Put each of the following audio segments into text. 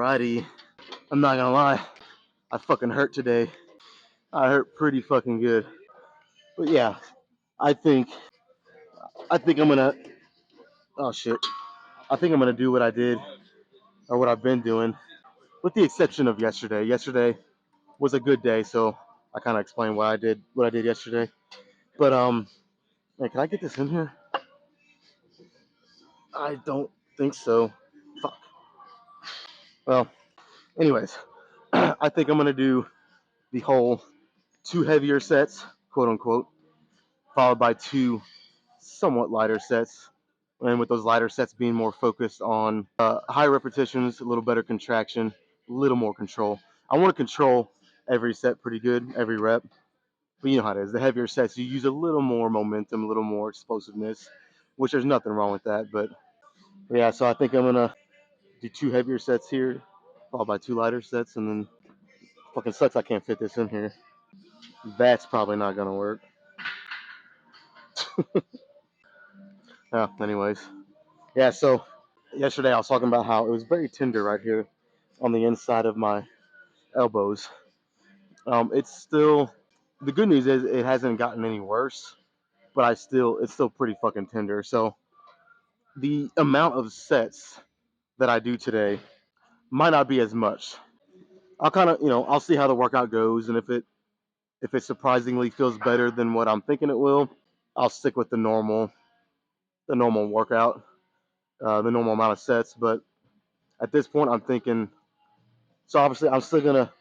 Alrighty, I'm not gonna lie, I fucking hurt today. I hurt pretty fucking good. But yeah, I think I'm gonna. Oh shit. I think I'm gonna do what I did or what I've been doing, with the exception of yesterday. Yesterday was a good day, so I kind of explained what I did yesterday. But man, can I get this in here? I don't think so. Fuck. Well, anyways, I think I'm gonna do the whole 2 heavier sets, quote unquote, followed by 2 somewhat lighter sets, and with those lighter sets being more focused on high repetitions, a little better contraction, a little more control. I want to control every set pretty good, every rep, but you know how it is. The heavier sets, you use a little more momentum, a little more explosiveness, which there's nothing wrong with that. But yeah, so I think I'm gonna do 2 heavier sets here, followed by 2 lighter sets, and then fucking sucks I can't fit this in here. That's probably not gonna work. Anyways, yeah. So yesterday I was talking about how it was very tender right here on the inside of my elbows. It's still, the good news is it hasn't gotten any worse, but it's still pretty fucking tender. So the amount of sets that I do today might not be as much. I'll kind of, I'll see how the workout goes, and if it surprisingly feels better than what I'm thinking it will, I'll stick with the normal workout, the normal amount of sets. But at this point, I'm thinking, so obviously I'm still gonna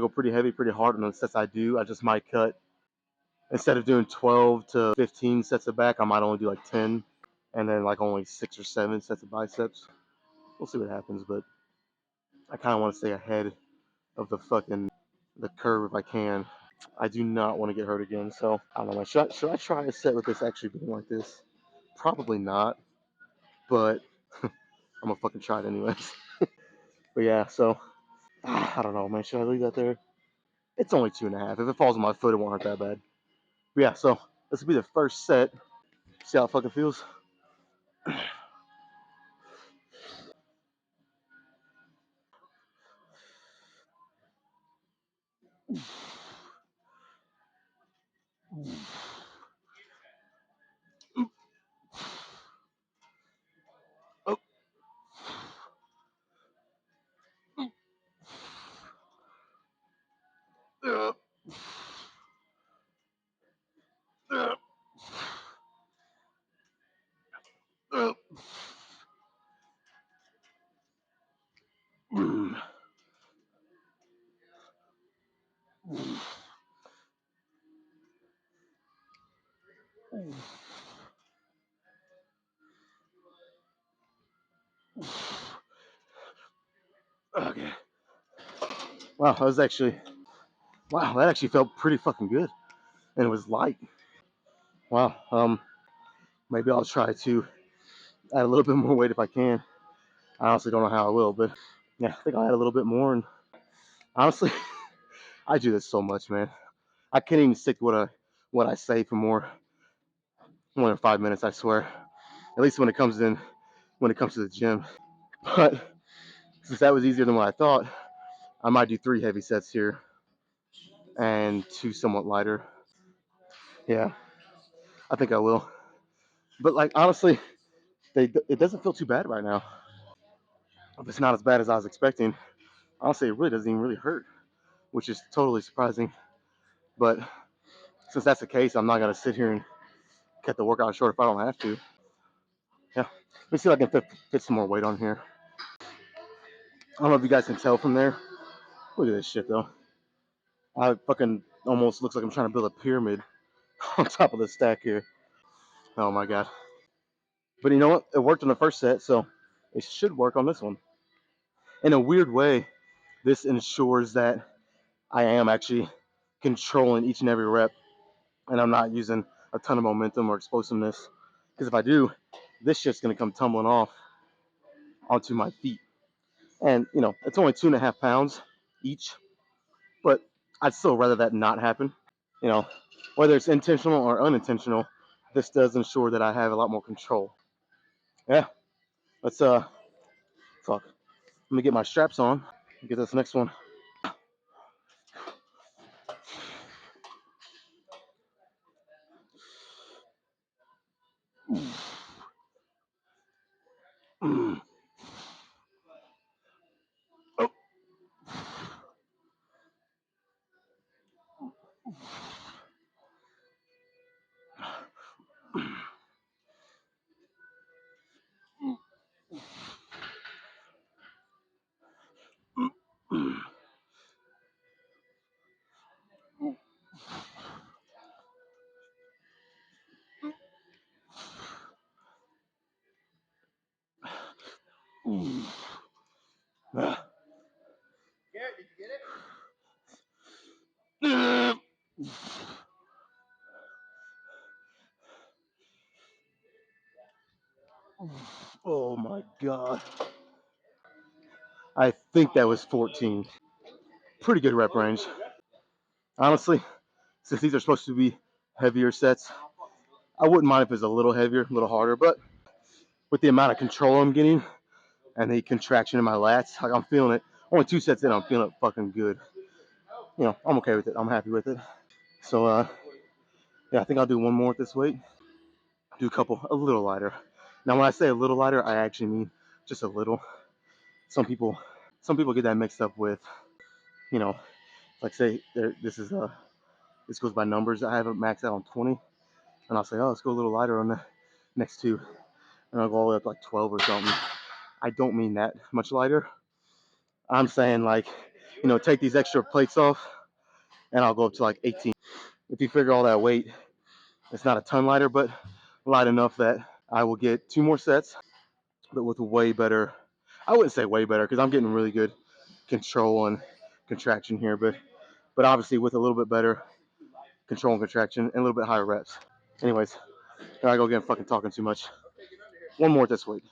go pretty heavy, pretty hard on the sets I do. I just might cut, instead of doing 12 to 15 sets of back, I might only do like 10, and then like only 6 or 7 sets of biceps. We'll see what happens, but I kind of want to stay ahead of the curve if I can. I do not want to get hurt again, so I don't know. Should I try a set with this actually being like this? Probably not, but I'm gonna fucking try it anyways. But yeah, so I don't know, man. Should I leave that there? It's only 2.5. If it falls on my foot, it won't hurt that bad. But yeah, so this will be the first set. See how it fucking feels. Oh. Uh. Uh. Uh. Okay. Wow, that actually felt pretty fucking good, and it was light. Wow. Maybe I'll try to add a little bit more weight if I can. I honestly don't know how I will, but yeah, I think I'll add a little bit more. And honestly, I do this so much, man. I can't even stick to what I say for more than 5 minutes. I swear. At least when it comes to the gym. But since that was easier than what I thought, I might do 3 heavy sets here and 2 somewhat lighter. Yeah, I think I will. But like honestly, it doesn't feel too bad right now. It's not as bad as I was expecting. Honestly, it really doesn't even really hurt, which is totally surprising. But since that's the case, I'm not gonna sit here and cut the workout short if I don't have to. Yeah, let me see if I can fit some more weight on here. I don't know if you guys can tell from there. Look at this shit though. I fucking almost looks like I'm trying to build a pyramid on top of the stack here. Oh my god. But you know what? It worked on the first set, so it should work on this one. In a weird way, this ensures that I am actually controlling each and every rep, and I'm not using a ton of momentum or explosiveness. Because if I do, this shit's gonna come tumbling off onto my feet. And it's only 2.5 pounds each, but I'd still rather that not happen. You know, whether it's intentional or unintentional, this does ensure that I have a lot more control. Yeah, let's fuck. Let me get my straps on. Get this next one. Oh my God. I think that was 14. Pretty good rep range. Honestly, since these are supposed to be heavier sets, I wouldn't mind if it's a little heavier, a little harder, but with the amount of control I'm getting and the contraction in my lats, like I'm feeling it. Only 2 sets in, I'm feeling it fucking good. You know, I'm okay with it. I'm happy with it. So, yeah, I think I'll do one more at this weight. Do a couple a little lighter. Now, when I say a little lighter, I actually mean just a little. Some people get that mixed up with, you know, like say this goes by numbers. I have it maxed out on 20, and I'll say, oh, let's go a little lighter on the next two, and I'll go all the way up to like 12 or something. I don't mean that much lighter. I'm saying like, take these extra plates off, and I'll go up to like 18. If you figure all that weight, it's not a ton lighter, but light enough that I will get 2 more sets, but with a way better. I wouldn't say way better because I'm getting really good control and contraction here, but obviously with a little bit better control and contraction and a little bit higher reps. Anyways, here I go again, fucking talking too much. One more this week.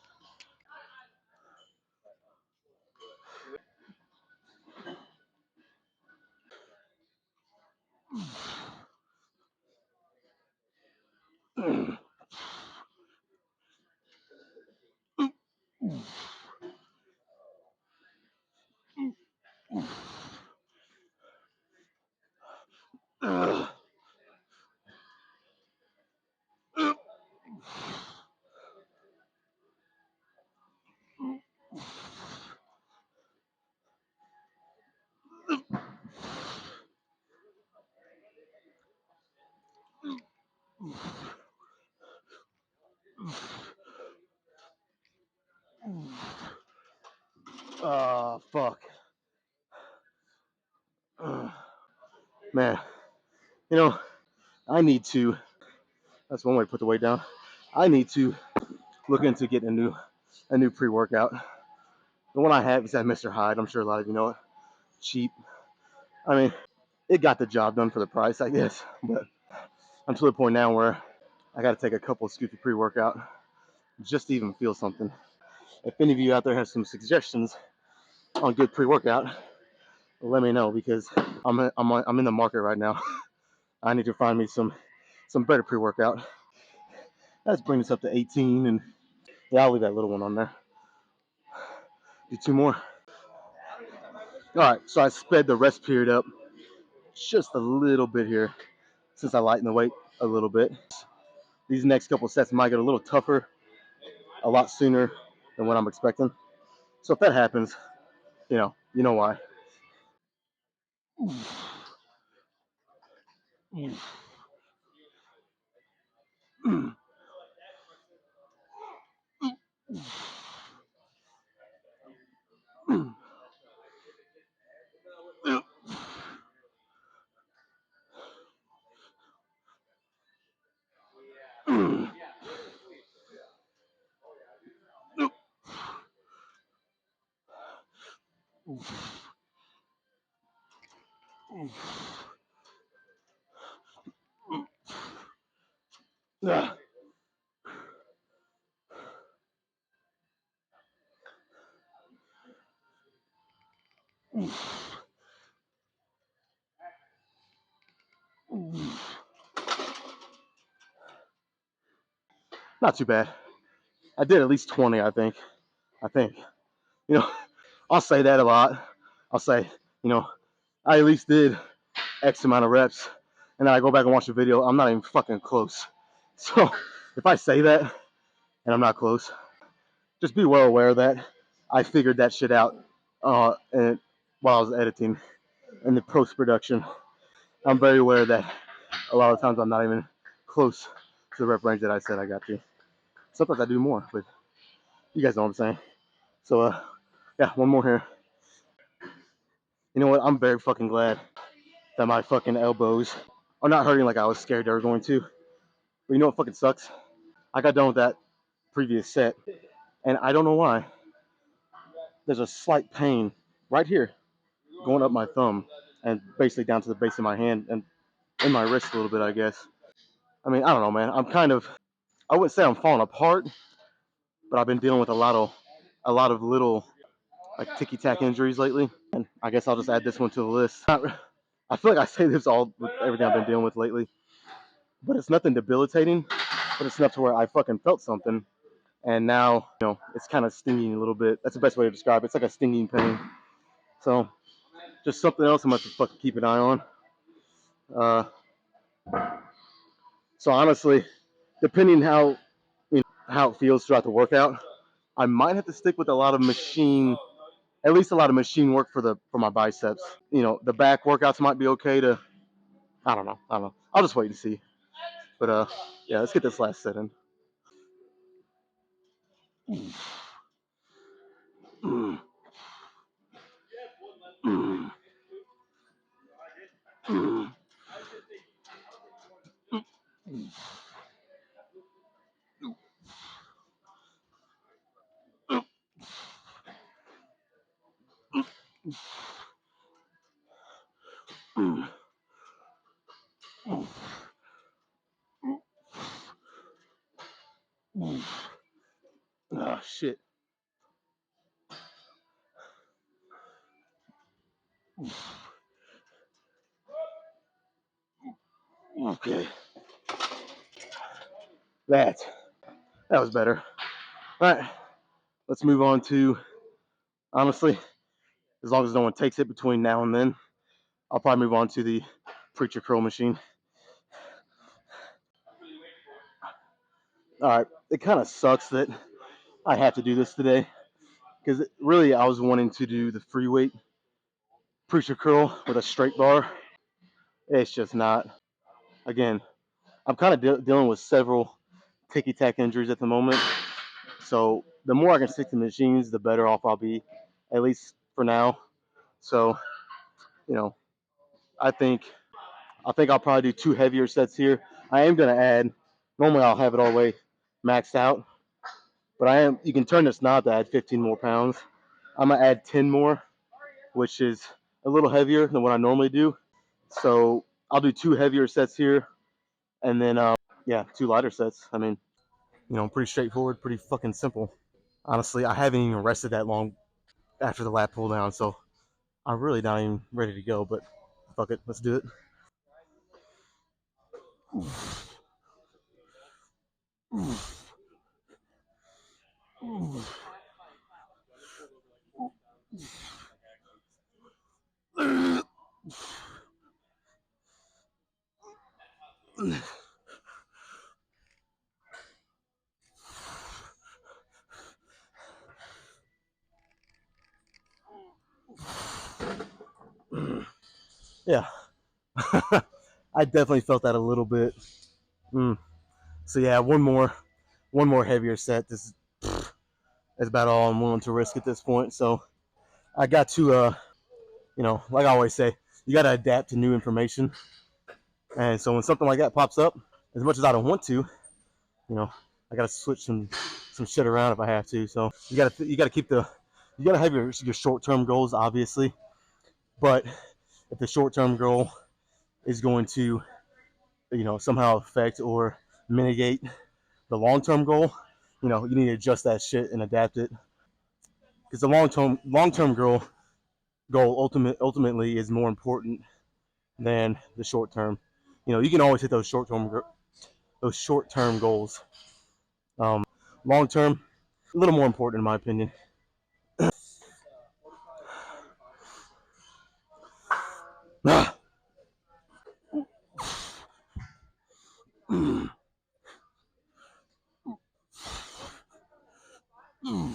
Fuck. Man, I need to. That's one way to put the weight down. I need to look into getting a new pre-workout. The one I have is at Mr. Hyde. I'm sure a lot of you know it. Cheap. I mean, it got the job done for the price, I guess. But I'm to the point now where I got to take a couple of scoops of pre-workout just to even feel something. If any of you out there have some suggestions on good pre-workout, let me know because I'm in the market right now. I need to find me some better pre-workout. Let's bring this up to 18, and yeah, I'll leave that little one on there. Do 2 more. All right, so I sped the rest period up just a little bit here since I lightened the weight a little bit. These next couple sets might get a little tougher, a lot sooner than what I'm expecting. So if that happens, you know why. Not too bad. I did at least 20, I think. You know, I'll say that a lot. I'll say, I at least did X amount of reps, and then I go back and watch the video. I'm not even fucking close. So if I say that and I'm not close, just be well aware that I figured that shit out and while I was editing and the post production. I'm very aware that a lot of times I'm not even close to the rep range that I said I got to. Sometimes I do more, but you guys know what I'm saying. So yeah, one more here. You know what? I'm very fucking glad that my fucking elbows are not hurting like I was scared they were going to. But you know what fucking sucks? I got done with that previous set, and I don't know why. There's a slight pain right here going up my thumb and basically down to the base of my hand and in my wrist a little bit, I guess. I mean, I don't know, man. I wouldn't say I'm falling apart, but I've been dealing with a lot of little like ticky tack injuries lately. And I guess I'll just add this one to the list. I feel like I say this all with everything I've been dealing with lately, but it's nothing debilitating, but it's enough to where I fucking felt something. And now, it's kind of stinging a little bit. That's the best way to describe it. It's like a stinging pain. So, just something else I'm going to fucking keep an eye on. So honestly, depending how it feels throughout the workout, I might have to stick with a lot of machine, at least a lot of machine work for my biceps. The back workouts might be okay to, I don't know. I'll just wait and see. But yeah, let's get this last set in. Oh shit. Okay. That was better. All right. Let's move on to, honestly, as long as no one takes it between now and then, I'll probably move on to the preacher curl machine. All right. It kind of sucks that I have to do this today because really I was wanting to do the free weight preacher curl with a straight bar. It's just not. Again, I'm kind of dealing with several ticky tack injuries at the moment. So the more I can stick to machines, the better off I'll be, at least for now. So, I think I'll probably do 2 heavier sets here. I am gonna add. Normally I'll have it all the way maxed out, but you can turn this knob to add 15 more pounds. I'm gonna add 10 more, which is a little heavier than what I normally do. So I'll do 2 heavier sets here, and then 2 lighter sets. I mean, pretty straightforward, pretty fucking simple. Honestly, I haven't even rested that long after the lat pull down, so I'm really not even ready to go. But fuck it, let's do it. Yeah, I definitely felt that a little bit. So yeah, one more heavier set. This is about all I'm willing to risk at this point. So I got to, like I always say, you got to adapt to new information. And so when something like that pops up, as much as I don't want to, I got to switch some shit around if I have to. So you got to have your short-term goals, obviously. But if the short-term goal is going to, somehow affect or mitigate the long-term goal, you need to adjust that shit and adapt it. Because the long-term goal ultimately is more important than the short term. You can always hit those short term goals. Long term, a little more important in my opinion. All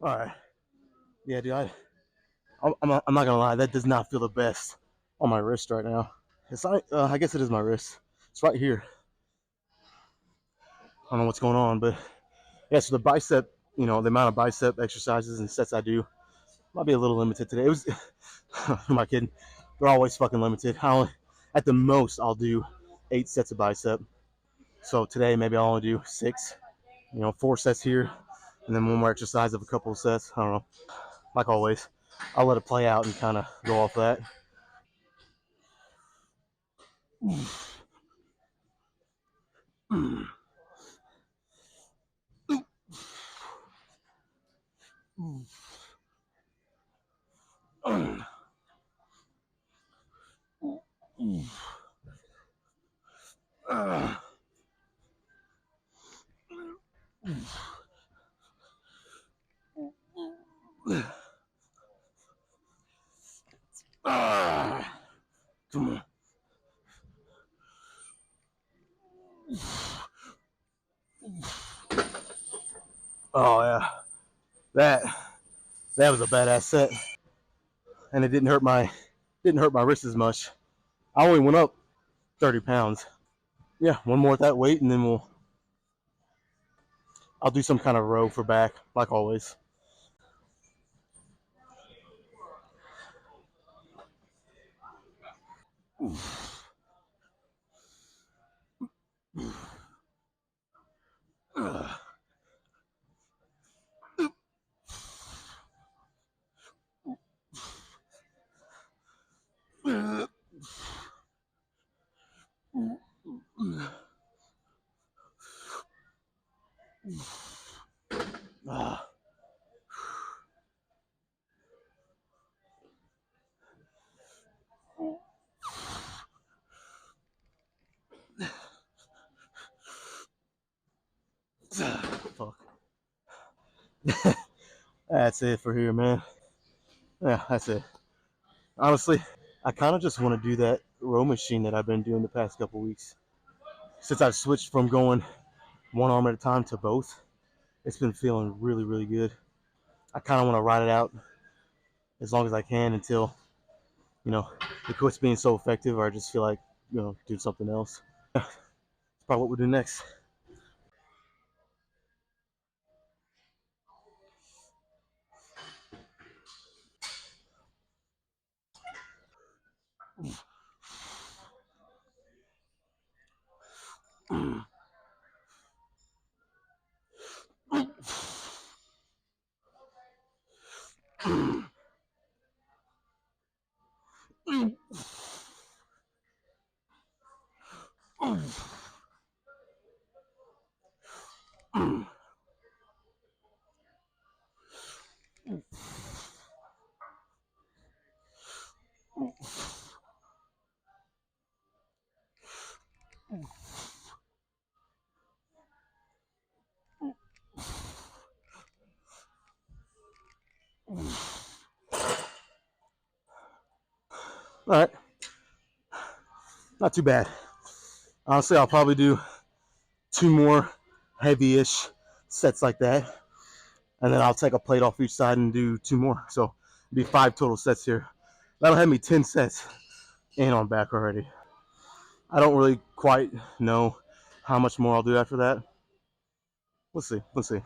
right. Yeah, dude. I'm not gonna lie. That does not feel the best on my wrist right now. It's not. I guess it is my wrist. It's right here. I don't know what's going on, but yeah. So the bicep, the amount of bicep exercises and sets I do might be a little limited today. It was. Am I kidding? They're always fucking limited. At the most, I'll do 8 sets of bicep. So today, maybe I'll only do 6. 4 sets here, and then one more exercise of a couple of sets. I don't know. Like always, I'll let it play out and kind of go off that. Come on. Oh yeah, that that was a badass set, and it didn't hurt my wrist as much. I only went up 30 pounds. Yeah, one more at that weight, and then I'll do some kind of row for back, like always. Fuck. That's it for here, man. Yeah, that's it. Honestly, I kind of just want to do that row machine that I've been doing the past couple weeks. Since I've switched from going one arm at a time to both, it's been feeling really, really good. I kind of want to ride it out as long as I can until, you know, it quits being so effective, or I just feel like, do something else. It's probably what we'll do next. All right, not too bad. Honestly, I'll probably do 2 more heavy-ish sets like that, and then I'll take a plate off each side and do 2 more. So it'll be 5 total sets here. That'll have me 10 sets in on back already. I don't really quite know how much more I'll do after that. We'll see. We'll see.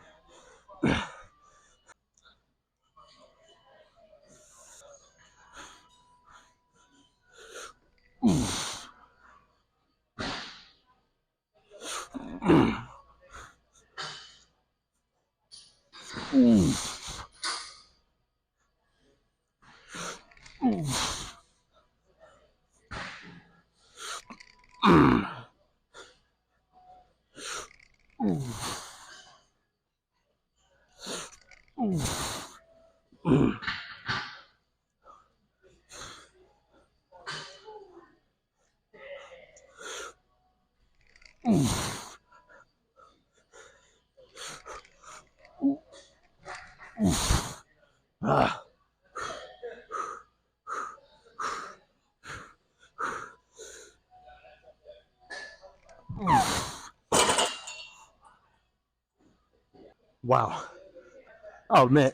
Ah. Wow. Oh man,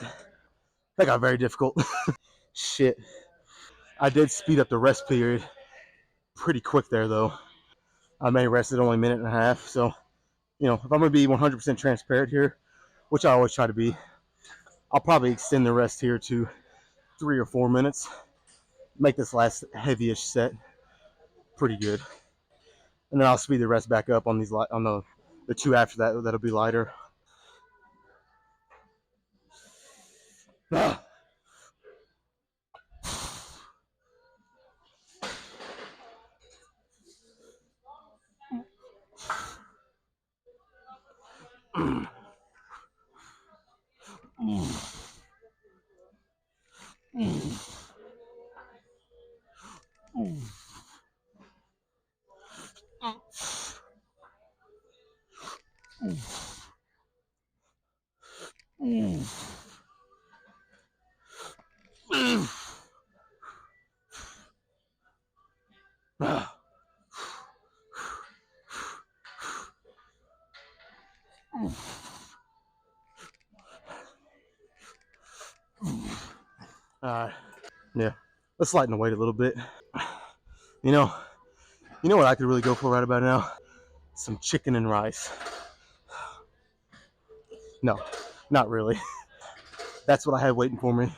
that got very difficult. Shit. I did speed up the rest period pretty quick there though. I may rested only a minute and a half. So, if I'm gonna be 100% transparent here, which I always try to be, I'll probably extend the rest here to 3 or 4 minutes. Make this last heavyish set pretty good, and then I'll speed the rest back up on these on the two after that. That'll be lighter. Ah. All right. Yeah. Let's lighten the weight a little bit. You know, you know what I could really go for right about now? Some chicken and rice. No, not really. That's what I have waiting for me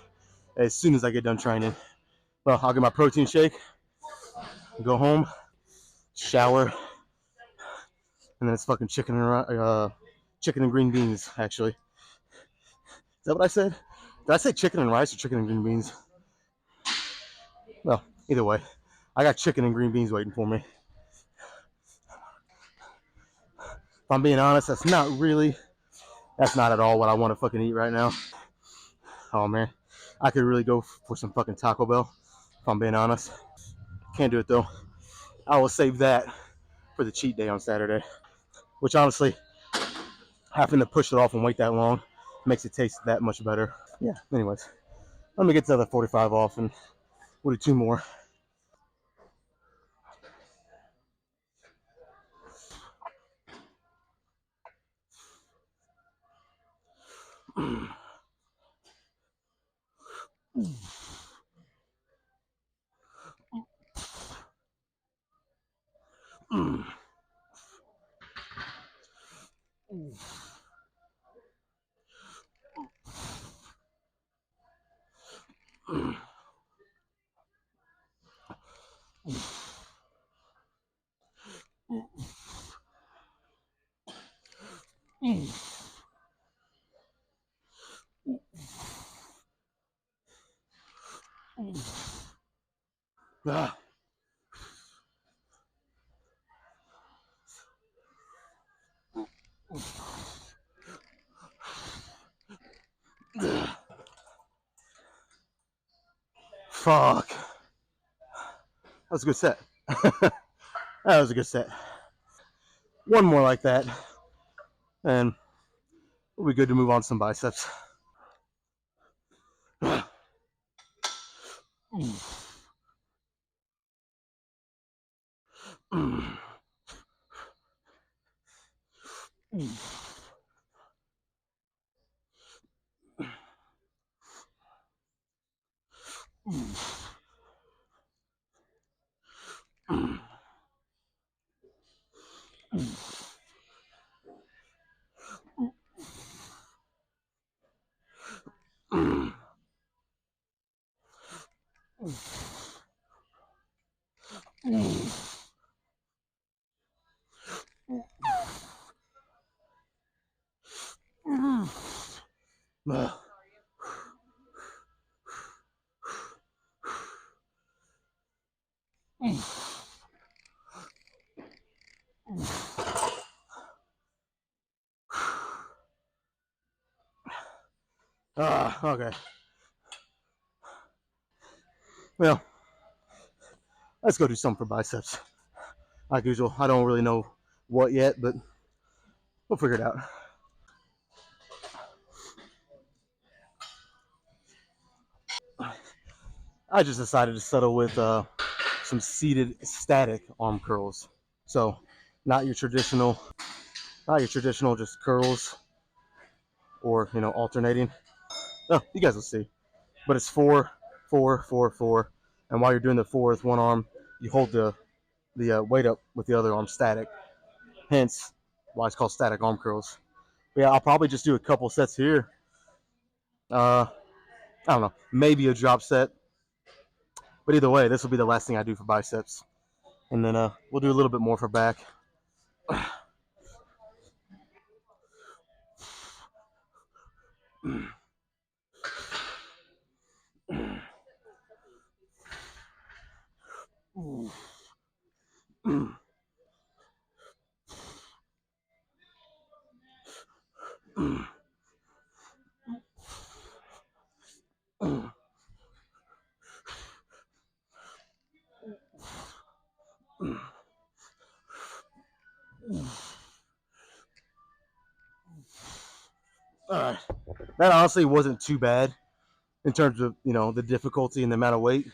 as soon as I get done training. Well, I'll get my protein shake, go home, shower, and then it's fucking chicken and green beans. Actually, is that what I said? Did I say chicken and rice or chicken and green beans? Well, either way, I got chicken and green beans waiting for me. If I'm being honest, that's not at all what I want to fucking eat right now. Oh man, I could really go for some fucking Taco Bell. If I'm being honest, can't do it though. I will save that for the cheat day on Saturday. Which honestly, having to push it off and wait that long makes it taste that much better. Yeah. Anyways, let me get the other 45 off, and we'll do two more. Ah. Fuck. That was a good set. That was a good set. One more like that, and we'll be good to move on to some biceps. Okay. Well, let's go do something for biceps. Like usual, I don't really know what yet, but we'll figure it out. I just decided to settle with some seated static arm curls. So not your traditional, just curls or alternating. Oh, you guys will see. But it's 4, 4, 4, 4, and while you're doing the four with one arm, you hold the weight up with the other arm static. Hence, why it's called static arm curls. But yeah, I'll probably just do a couple sets here. I don't know, maybe a drop set. But either way, this will be the last thing I do for biceps, and then we'll do a little bit more for back. Alright. That honestly wasn't too bad in terms of, the difficulty and the amount of weight.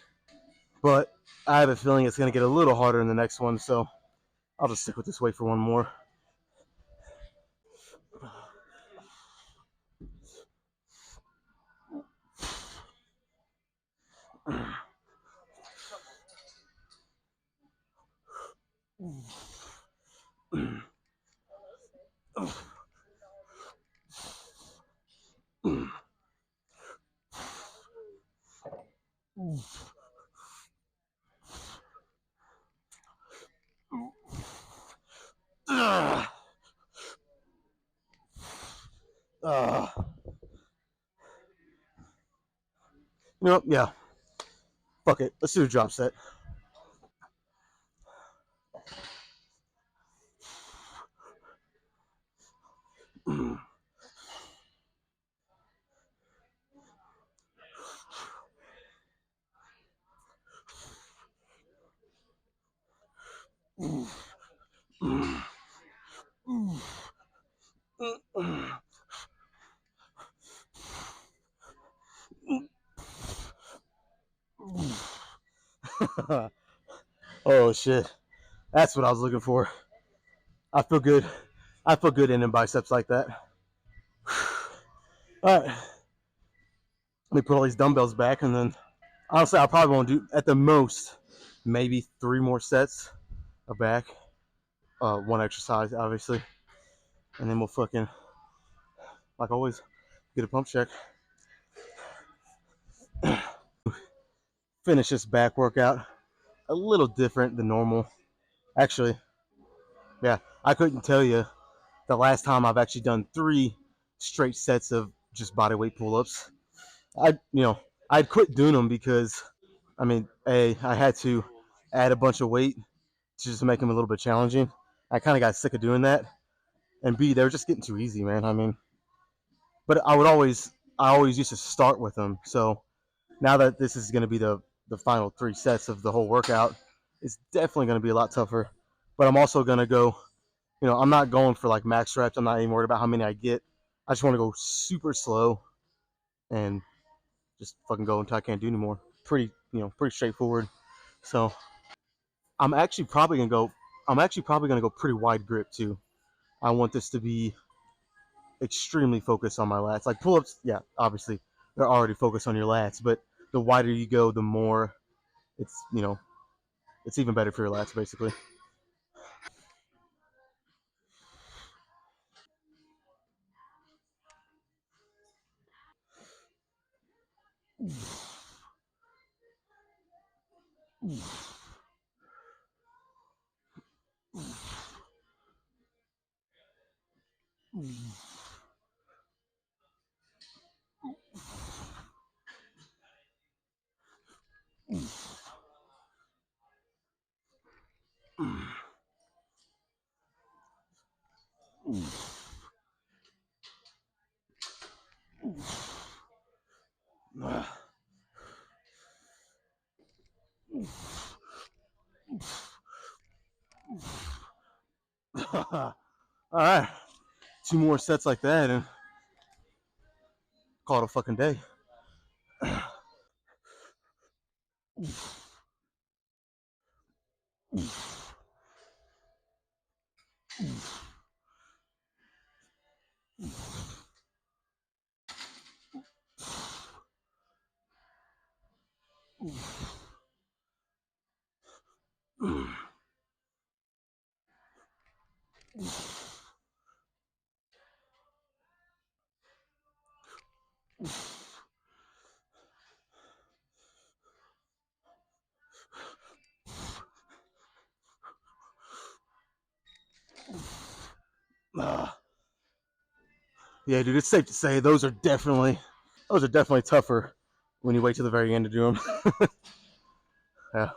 But I have a feeling it's going to get a little harder in the next one, so I'll just stick with this weight for one more. Yeah. Fuck it. Let's do a drop set. Oh shit. That's what I was looking for. I feel good. I feel good in biceps like that. All right. Let me put all these dumbbells back, and then honestly, I probably won't do at the most maybe 3 more sets of back. One exercise, obviously, and then we'll fucking, like always, get a pump check. Finish this back workout a little different than normal. Actually, yeah, I couldn't tell you the last time I've actually done 3 straight sets of just bodyweight pull-ups. I'd quit doing them because, I had to add a bunch of weight to just make them a little bit challenging. I kind of got sick of doing that, and B, they were just getting too easy, man. But I always used to start with them. So now that this is going to be the final 3 sets of the whole workout, it's definitely going to be a lot tougher. But I'm also going to go, I'm not going for like max reps. I'm not even worried about how many I get. I just want to go super slow and just fucking go until I can't do anymore. Pretty straightforward. So I'm actually probably gonna go. I'm actually probably gonna go pretty wide grip too. I want this to be extremely focused on my lats. Like pull-ups, yeah, obviously they're already focused on your lats, but the wider you go, the more it's even better for your lats, basically. All right, 2 more sets like that, and call it a fucking day. Yeah, dude, it's safe to say those are definitely tougher when you wait to the very end to do them. Yeah.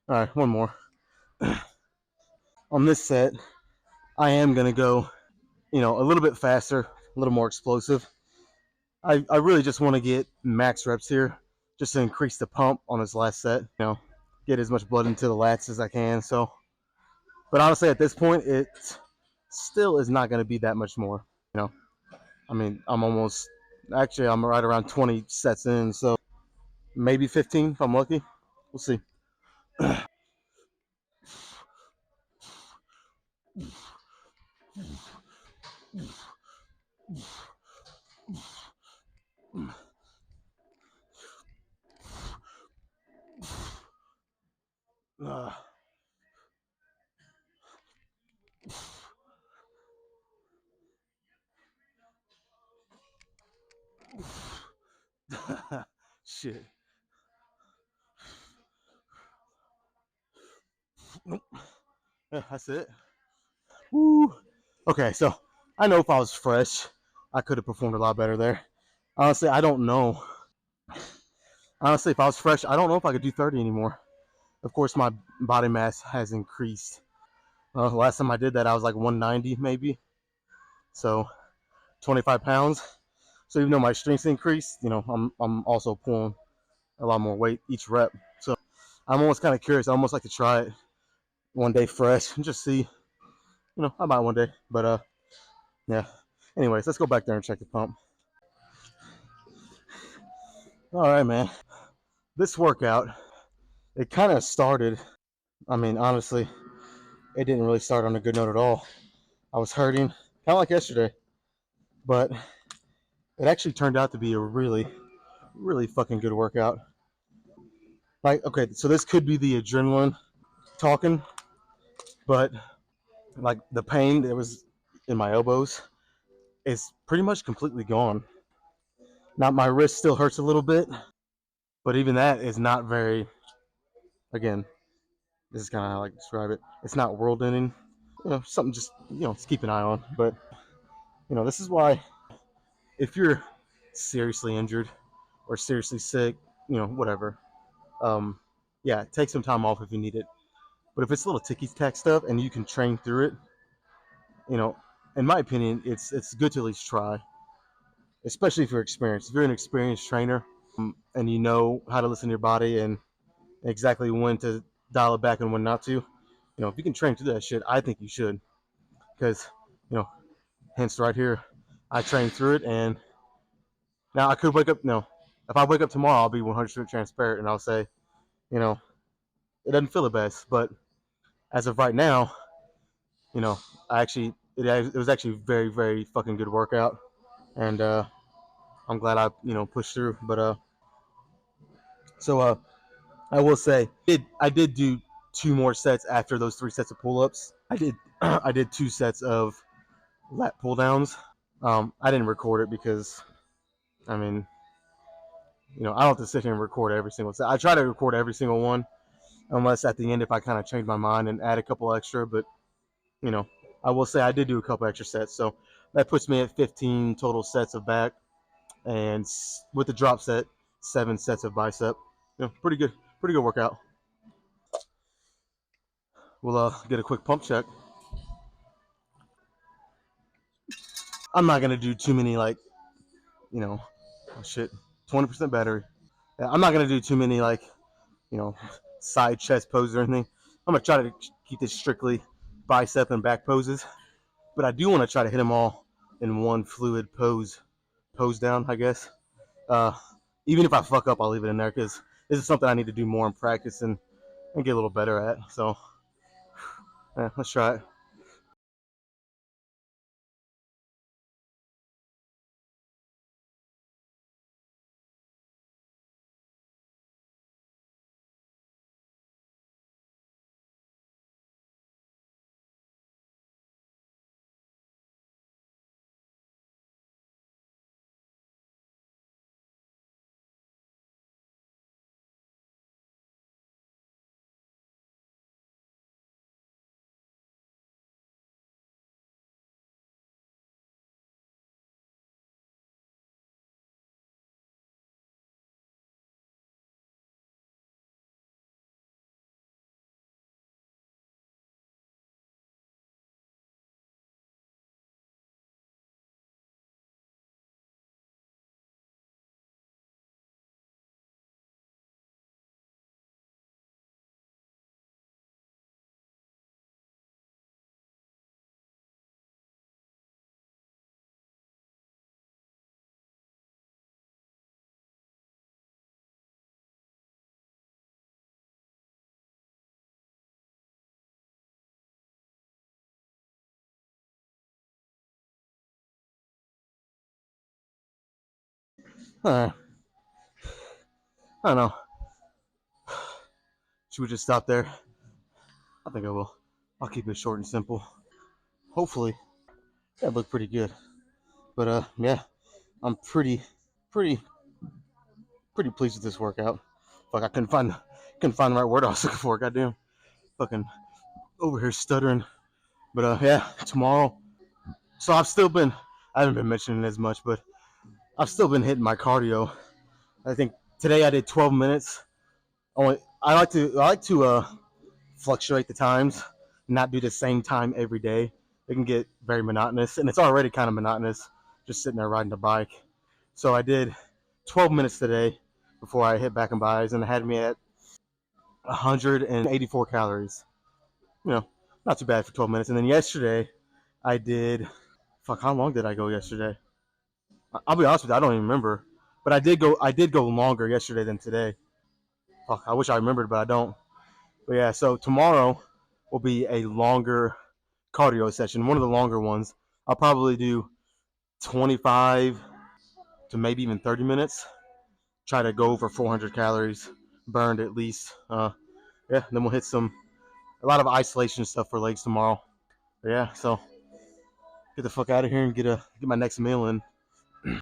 All right, one more. On this set, I am gonna go, a little bit faster, a little more explosive. I really just want to get max reps here, just to increase the pump on this last set. Get as much blood into the lats as I can. So, but honestly, at this point, it still is not going to be that much more. I mean, I'm right around 20 sets in, so maybe 15 if I'm lucky. We'll see. Uh, Shit. Nope. Yeah, that's it. Woo. Okay, so I know if I was fresh, I could have performed a lot better there. Honestly, I don't know. Honestly, if I was fresh, I don't know if I could do 30 anymore. Of course, my body mass has increased. Last time I did that, I was like 190 maybe. So 25 pounds. So even though my strength's increased, I'm also pulling a lot more weight each rep. So I'm almost kind of curious. I almost like to try it one day fresh and just see. I might one day. But yeah. Anyways, let's go back there and check the pump. All right, man. This workout, it kind of started. I mean, honestly, it didn't really start on a good note at all. I was hurting, kind of like yesterday, but it actually turned out to be a really, really fucking good workout. Like, okay, so this could be the adrenaline talking, but like the pain that was in my elbows is pretty much completely gone. Now my wrist still hurts a little bit, but even that is not very. Again, this is kind of how I like to describe it. It's not world ending. Something just to keep an eye on. But this is why if you're seriously injured or seriously sick, whatever. Yeah, take some time off if you need it. But if it's little ticky tack stuff and you can train through it, you know, in my opinion, it's good to at least try, especially if you're experienced. If you're an experienced trainer, and you know how to listen to your body and exactly when to dial it back and when not to, if you can train through that shit, I think you should. Because, you know, hence right here, I trained through it, and now I could wake up. No, if I wake up tomorrow, I'll be 100% transparent, and I'll say, you know, it doesn't feel the best, but as of right now, you know, it was actually a very very fucking good workout, and I'm glad I pushed through. But so I will say I did do two more sets after those three sets of pull ups. I did I did two sets of lat pull downs. I didn't record it because I mean I don't have to sit here and record every single set. I try to record every single one, unless at the end if I kind of change my mind and add a couple extra. But you know, I will say I did do a couple extra sets, so that puts me at 15 total sets of back, and with the drop set, 7 sets of bicep. Pretty good workout. We'll get a quick pump check. I'm not gonna do too many oh shit, 20% battery. Yeah, I'm not gonna do too many you know side chest poses or anything. I'm gonna try to keep this strictly bicep and back poses, but I do want to try to hit them all in one fluid pose down, I guess. Uh, Even if I fuck up, I'll leave it in there because this is something I need to do more in practice and get a little better at. So yeah, let's try it. I don't know. Should we just stop there? I think I will. I'll keep it short and simple. Hopefully, that looked pretty good. But yeah, I'm pretty, pretty pleased with this workout. Fuck, I couldn't find the right word I was looking for. Goddamn, fucking over here stuttering. But yeah, tomorrow. So I haven't been mentioning it as much, but I've still been hitting my cardio. I think today I did 12 minutes. Only I like to fluctuate the times, not do the same time every day. It can get very monotonous, and it's already kind of monotonous just sitting there riding the bike. So I did 12 minutes today before I hit back and buys, and it had me at 184 calories. You know, not too bad for 12 minutes. And then yesterday, I did. Fuck, how long did I go yesterday? I'll be honest with you, I don't even remember. But I did go. I did go longer yesterday than today. Fuck, I wish I remembered, but I don't. But yeah, so tomorrow will be a longer cardio session, one of the longer ones. I'll probably do 25 to maybe even 30 minutes. Try to go over 400 calories burned at least. Yeah, then we'll hit a lot of isolation stuff for legs tomorrow. But yeah, so get the fuck out of here and get my next meal in.